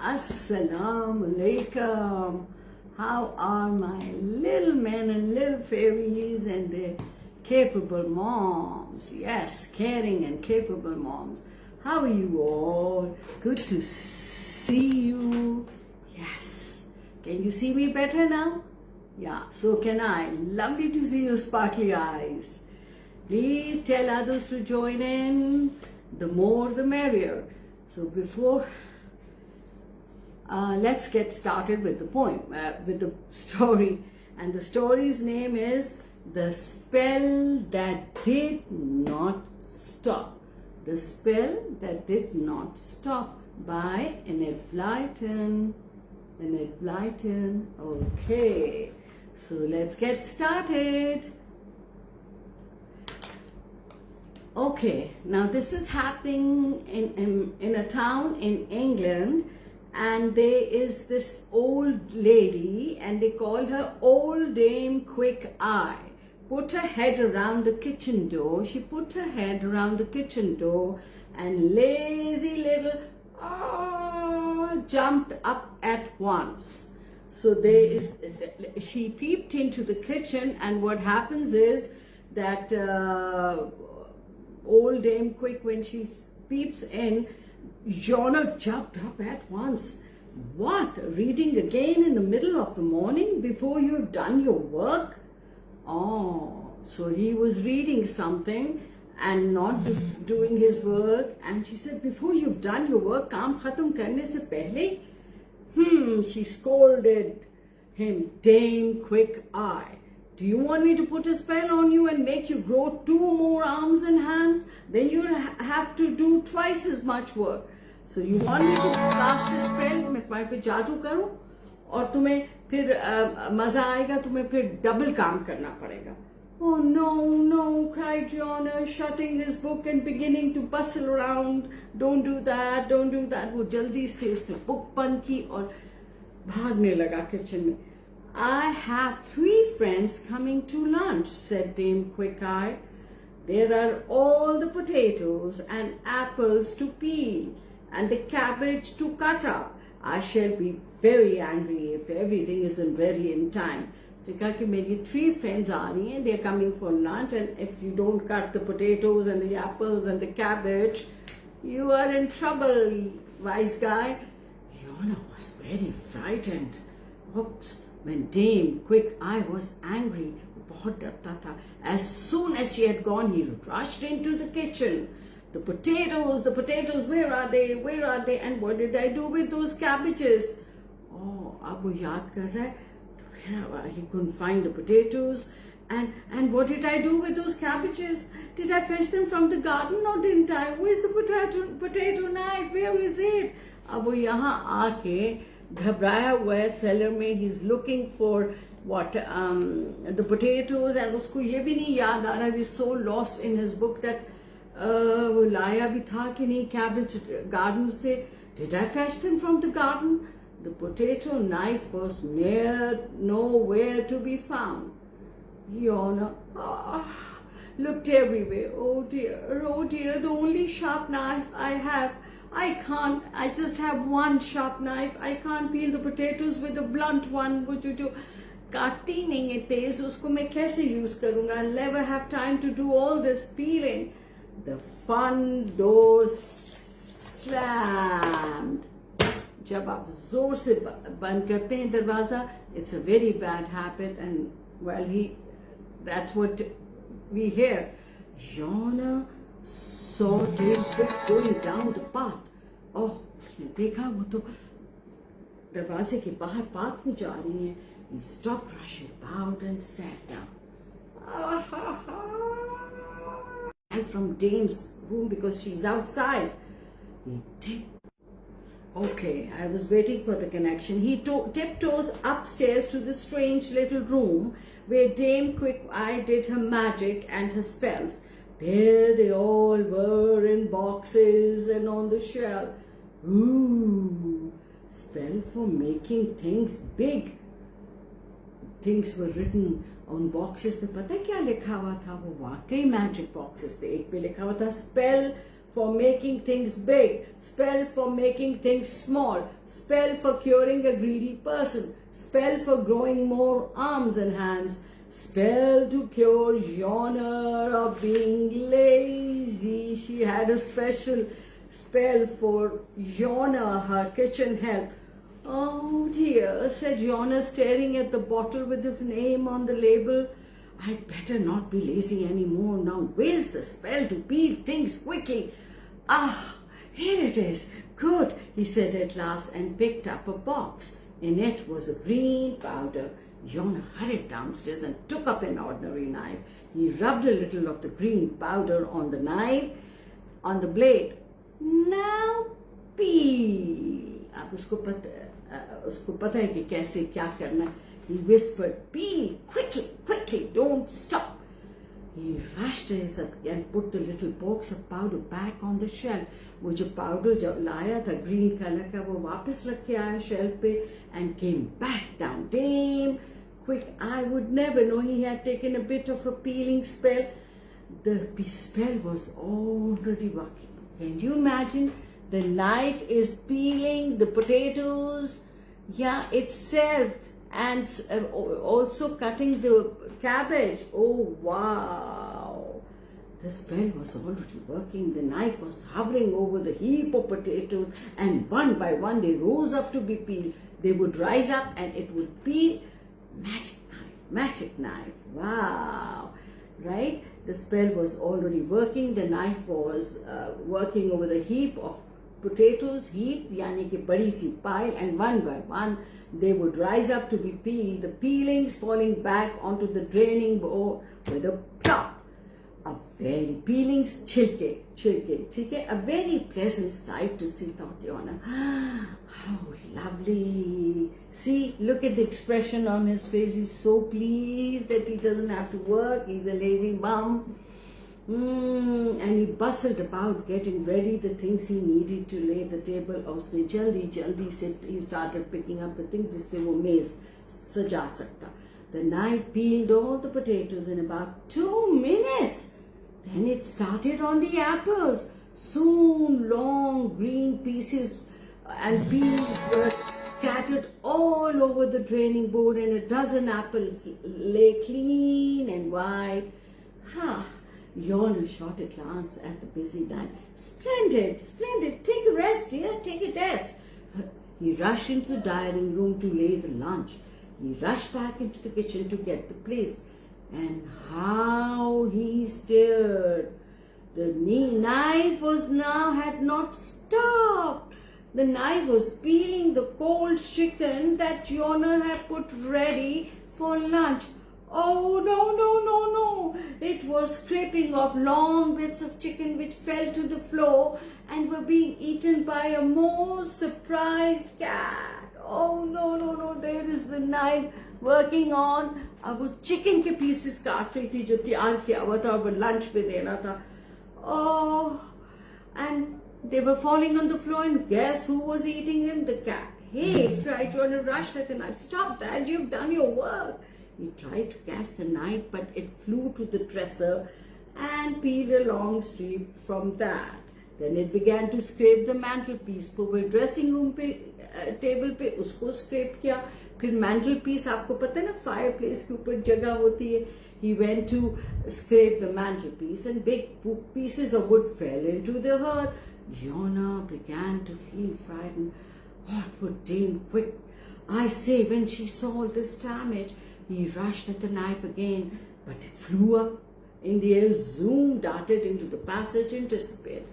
Assalamu alaikum. How are my little men and little fairies and their capable moms? Yes, caring and capable moms. How are you all? Good to see you. Yes. Can you see me better now? Yeah, so can I. Lovely to see your sparkly eyes. Please tell others to join in. The more the merrier. So before let's get started with the poem, with the story. And the story's name is The Spell That Did Not Stop. The Spell That Did Not Stop by Enid Blyton. Enid Blyton. Okay, so let's get started. Okay, now this is happening in a town in England, and there is this old lady, and they call her Old Dame Quick Eye. Put her head around the kitchen door. She put her head around the kitchen door, and lazy little jumped up at once. So she peeped into the kitchen, and what happens is that Old Dame Quick, when she peeps in, Jonah jumped up at once. What? Reading again in the middle of the morning before you have done your work? Oh, so he was reading something and not doing his work. And she said, before you've done your work, kaam khatam karne se pehle? She scolded him, Dame Quick Eye. Do you want me to put a spell on you and make you grow 2 more arms and hands? Then you'll have to do twice as much work. So you want me to cast a spell, मैं तुम्हारे पे जादू करूं और तुम्हें फिर मजा आएगा, तुम्हें फिर डबल काम करना पड़ेगा. Oh no, no, cried Jonah, shutting his book and beginning to bustle around. Don't do that, don't do that. वो जल्दी से उसने बुक बंद की और भागने लगा किचन में. I have 3 friends coming to lunch, said Dame Quick Eye. There are all the potatoes and apples to peel and the cabbage to cut up. I shall be very angry if everything isn't ready in time. So कहा कि मेरी 3 friends आ रही हैं, they're coming for lunch, and if you don't cut the potatoes and the apples and the cabbage, you are in trouble, wise guy. Fiona was very frightened. Oops. When Dame Quick Eye was angry, बहुत डरता था. As soon as she had gone, he rushed into the kitchen. The potatoes, where are they? Where are they? And what did I do with those cabbages? Oh, अब वो याद कर रहा है. He couldn't find the potatoes. And what did I do with those cabbages? Did I fetch them from the garden or didn't I? Where's the potato knife? Where is it? अब वो यहाँ आके घबराया हुआ है सेलर में. he's looking for what the potatoes, and उसको ये भी नहीं याद आ रहा. he's so lost in his book that वो लाया भी था कि नहीं cabbage garden से. did I fetch them from the garden? The potato knife was nowhere to be found. Fiona looked everywhere. Oh dear, the only sharp knife I have. I just have one sharp knife. I can't peel the potatoes with a blunt one. Would you do? काटती नहीं है तेज, उसको मैं कैसे use करूँगा? I'll never have time to do all this peeling. The front door slammed. जब आप जोर से बंद करते हैं दरवाजा, it's a very bad habit, and well, that's what we hear. Jonah saw Dame Quick going down the path. Oh, उसने देखा वो तो दरवाजे के बाहर पार्क में जा रही हैं. He stopped rushing about and sat down. And from Dame's room, because she's outside, he Okay, I was waiting for the connection. He tiptoes upstairs to the strange little room where Dame Quick Eye did her magic and her spells. There they all were in boxes and on the shelf. Ooh, spell for making things big. Things were written on boxes पे पता क्या लिखा हुआ था? वो वाकई magic boxes थे. एक पे लिखा हुआ था spell for making things big, spell for making things small, spell for curing a greedy person, spell for growing more arms and hands, spell to cure genre of being lazy. She had a special spell for Yona, her kitchen help. Oh dear, said Yona, staring at the bottle with his name on the label. I'd better not be lazy anymore now. Where's the spell to peel things quickly? Ah, here it is. Good, he said at last and picked up a box. In it was a green powder. Yona hurried downstairs and took up an ordinary knife. He rubbed a little of the green powder on the knife, on the blade. Now peel. अब उसको पता है कि कैसे क्या करना है. He whispered, peel, quickly, quickly, don't stop. He rushed his and put the little box of powder back on the shelf. वो जो powder जब लाया था green color का वो वापस रख के आया shelf पे and came back down. Damn quick, I would never know he had taken a bit of a peeling spell. The spell was already working. Can you imagine? The knife is peeling the potatoes, itself, and also cutting the cabbage. Oh wow! The spell was already working. The knife was hovering over the heap of potatoes, and one by one they rose up to be peeled. They would rise up and it would peel. Magic knife, magic knife. Wow! Right? The spell was already working. The knife was working over the heap of potatoes, heap यानी कि बड़ी सी pile, and one by one they would rise up to be peeled, the peelings falling back onto the draining board with a plop. A very peelings chilke, ठीक है, a very pleasant sight to see, thought Yona. How lovely. See, look at the expression on his face. He's so pleased that he doesn't have to work. He's a lazy bum. And he bustled about getting ready the things he needed to lay the table. उसने जल्दी से he started picking up the things जिससे वो मेज सजा सकता. The knife peeled all the potatoes in about 2 minutes. Then it started on the apples. Soon long green pieces and peels were scattered all over the draining board, and a dozen apples lay clean and white. Yona shot a glance at the busy knife. Splendid, splendid. Take a rest, dear. Take a rest. He rushed into the dining room to lay the lunch. He rushed back into the kitchen to get the plates. And how he stared. The knife had not stopped. The knife was peeling the cold chicken that Yona had put ready for lunch. Oh, no. It was scraping off long bits of chicken which fell to the floor and were being eaten by a most surprised cat. Oh, no. There is the knife working on. अब वो chicken के pieces काट रही थी जो तैयार किया हुआ था और वो lunch पे देना था. Oh, and they were falling on the floor, and guess who was eating them? The cat. Hey, cried Yona, rushed at the knife. Stop that, you've done your work. He tried to catch the knife, but it flew to the dresser and peeled a long strip from that. Then it began to scrape the mantelpiece. वो dressing room पे table पे उसको scrape किया. फिर mantelpiece, आपको पता है ना, fireplace के ऊपर जगह होती है. He went to scrape the mantelpiece, and big pieces of wood fell into the hearth. Yona began to feel frightened. What would Dame Quick? I say, when she saw all this damage, he rushed at the knife again, but it flew up in the air, zoomed, darted into the passage, and disappeared.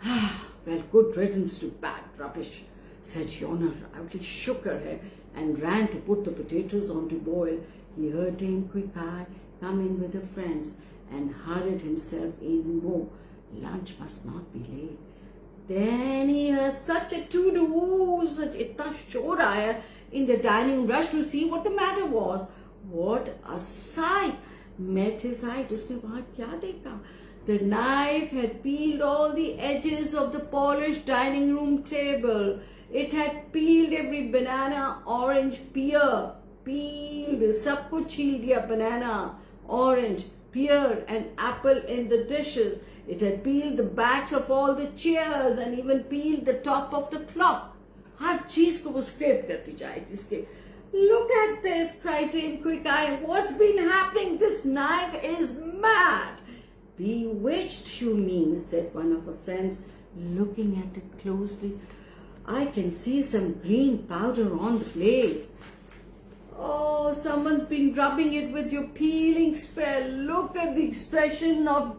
Well, good riddance to bad rubbish, said Yona, loudly, shook her head, and ran to put the potatoes on to boil. He heard Dame Quick-Eye come in with her friends and hurried himself even more. Lunch must not be late. Then he heard such a to-do, such itna shor aaya in the dining room, rushed to see what the matter was. What a sight met his eye. Usne wahan kya dekha? The knife had peeled all the edges of the polished dining room table. It had peeled every banana, orange, pear, peeled, sab kuch chheel diya, banana, orange, pear and apple in the dishes. It had peeled the backs of all the chairs and even peeled the top of the clock. हर चीज को वो scrape करती जाएगी इसके. Look at this, cried Dame Quick-Eye. What's been happening? This knife is mad. Bewitched, you mean, said one of her friends, looking at it closely. I can see some green powder on the blade. Oh, someone's been rubbing it with your peeling spell. Look at the expression of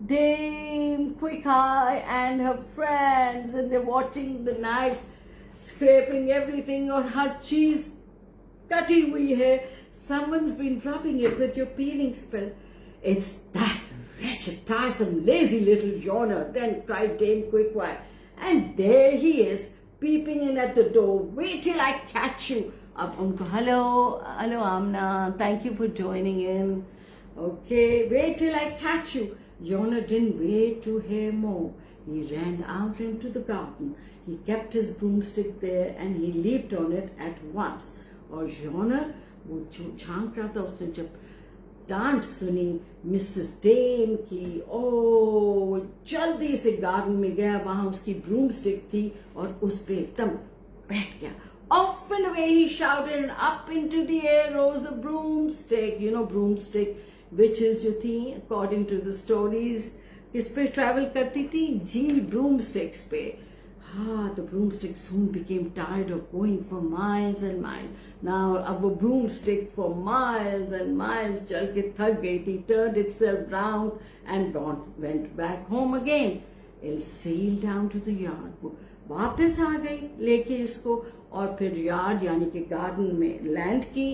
Dame Quick-Eye and her friends, and they're watching the knife scraping everything, or her cheese cutty hui hai. Someone's been rubbing it with your peeling spell. It's that wretched, tiresome, lazy little yawner, then cried Dame Quick-Eye. And there he is, peeping in at the door. Wait till I catch you. Ab unko, hello Amna, thank you for joining in. Okay, wait till I catch you. Yawner didn't wait to hear more. He ran out into the garden. He kept his broomstick there and he leaped on it at once. और यॉनर वो जो झांक रहा था, उसने जब डांट सुनी मिसेस डेम की, ओ जल्दी से गार्डन में गया. वहां उसकी ब्रूमस्टिक थी और उस पे एकदम बैठ गया. Off and away he shouted, and up into the air rose the broomstick. You know, broomstick, witches जो थी, according to the stories, किस पे travel करती थी? जी, broomsticks पे. The broomstick soon became tired of going for miles and miles. Now, अब वो broomstick for miles and miles चल के थक गई थी, turned itself round and went back home again. It sailed down to the yard. वो वापस आ गई लेके इसको, और फिर यार्ड यानी कि गार्डन में लैंड की.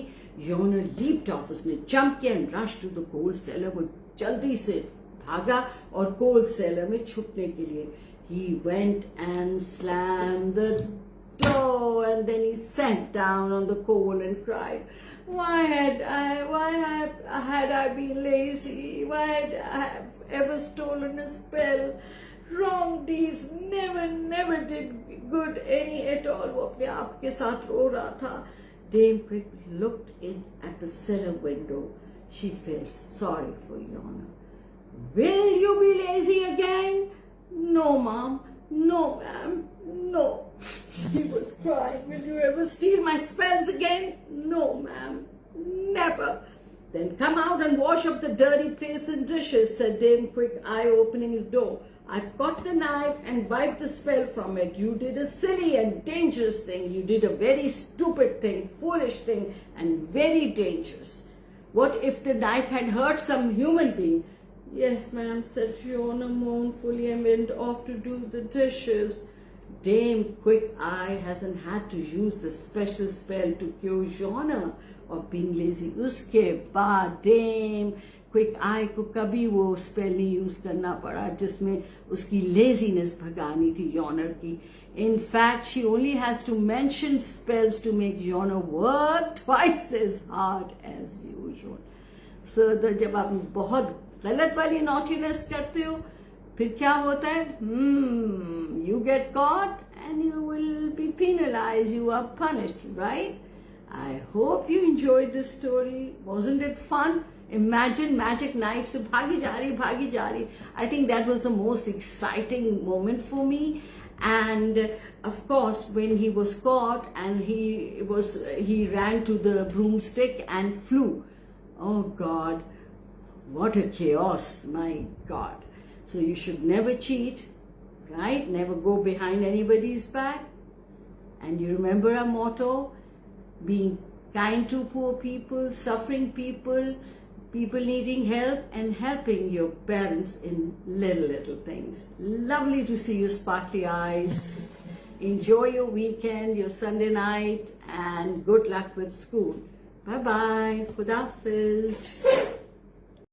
यॉनर लीप्ड ऑफ, उसने जंप किया and rush to the coal cellar. वो जल्दी से भागा और कोल सेलर में छुपने के लिए. He went and slammed the door, and then he sank down on the coal and cried, why had I been lazy? Why had I ever stolen a spell? Wrong deeds never did good any at all. वो अपने आप के साथ रो रहा था. Dame Quick looked in at the cellar window. She felt sorry for Yawner. Will you be lazy again? No, Mom. No, ma'am. No. He was crying. Will you ever steal my spells again? No, ma'am. Never. Then come out and wash up the dirty plates and dishes, said Dame Quick-Eye, opening his door. I've got the knife and wiped the spell from it. You did a silly and dangerous thing. You did a very stupid thing, foolish thing, and very dangerous. What if the knife had hurt some human being? Yes, ma'am, said Fiona mournfully, and went off to do the dishes. Dame Quick-Eye hasn't had to use the special spell to cure Fiona of being lazy. उसके बाद Dame Quick-Eye को कभी वो spell नहीं use करना पड़ा जिसमें उसकी laziness भगानी थी Yawner की. In fact, she only has to mention spells to make Yawner work twice as hard as usual. So जब आप बहुत गलत वाली naughtiness करते हो, फिर क्या होता है? You get caught and you will be penalized. You are punished, right? I hope you enjoyed this story. Wasn't it fun? Imagine magic knife से भागी जा रही. I think that was the most exciting moment for me. And of course, when he was caught and he ran to the broomstick and flew. Oh God, what a chaos! My God. So you should never cheat, right? Never go behind anybody's back. And you remember our motto, being kind to poor people, suffering people, people needing help, and helping your parents in little things. Lovely to see your sparkly eyes. Enjoy your weekend, your Sunday night, and good luck with school. Bye-bye. Khuda Hafiz.